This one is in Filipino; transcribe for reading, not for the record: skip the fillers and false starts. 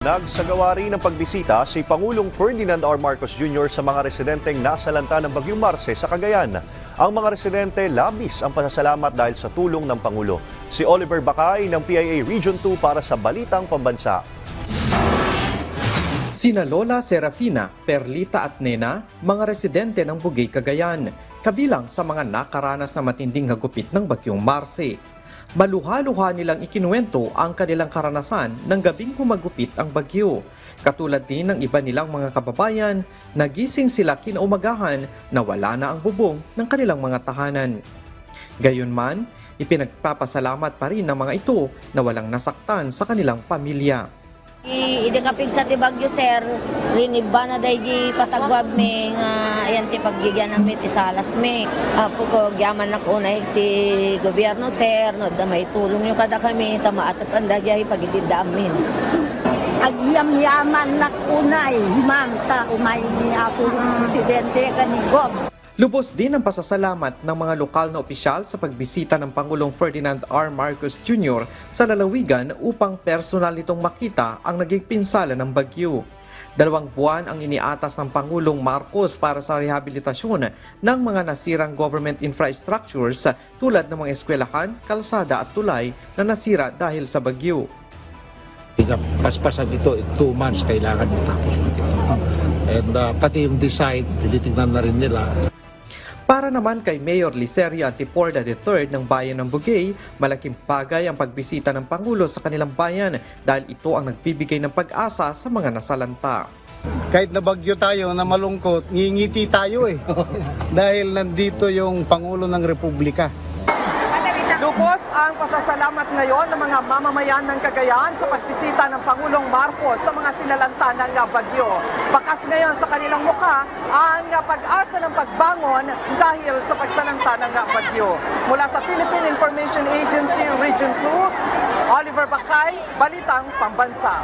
Nagsagawa rin ng pagbisita si Pangulong Ferdinand R. Marcos Jr. sa mga residenteng nasalanta ng Bagyong Marce sa Cagayan. Ang mga residente labis ang pasasalamat dahil sa tulong ng Pangulo. Si Oliver Bacay ng PIA Region 2 para sa Balitang Pambansa. Sina Lola Serafina, Perlita at Nena, mga residente ng Bugey, Cagayan, kabilang sa mga nakaranas na matinding hagupit ng Bagyong Marce. Maluha-luha nilang ikinuwento ang kanilang karanasan ng gabing humagupit ang bagyo. Katulad din ng iba nilang mga kababayan, nagising sila kinaumagahan na wala na ang bubong ng kanilang mga tahanan. Gayunman, ipinagpapasalamat pa rin ng mga ito na walang nasaktan sa kanilang pamilya. Idikapig sa tibagyo sir, liniba na day di patagwab me nga ayan ti paggigyan namin ti salas me. Apo ko gyaman na kunay ti gobyerno sir, no da may tulong yung kada kami tamaat at pandagyahi pagididamin. Agyam-yaman na kunay, manta umay ni ako presidente kanigob. Lubos din ang pasasalamat ng mga lokal na opisyal sa pagbisita ng Pangulong Ferdinand R. Marcos Jr. sa lalawigan upang personal nitong makita ang naging pinsala ng bagyo. 2 buwan ang iniatas ng Pangulong Marcos para sa rehabilitasyon ng mga nasirang government infrastructures tulad ng mga eskwelahan, kalsada at tulay na nasira dahil sa bagyo. Paspasan ito, 2 months kailangan matapos ito. And pati yung design, tinitingnan na rin nila. Para naman kay Mayor Licerio Antiporda III ng bayan ng Bugey, malaking bagay ang pagbisita ng Pangulo sa kanilang bayan dahil ito ang nagbibigay ng pag-asa sa mga nasalanta. Kahit na bagyo tayo na malungkot, ngingiti tayo dahil nandito yung Pangulo ng Republika. Lubos ang pasasalamat ngayon ng mga mamamayan ng Cagayan sa pagbisita ng Pangulong Marcos sa mga sinalanta ng bagyo. Bakas ngayon sa kanilang mukha ang pag-asa ng pagbangon dahil sa pagsalanta ng bagyo. Mula sa Philippine Information Agency Region 2, Oliver Bacay, Balitang Pambansa.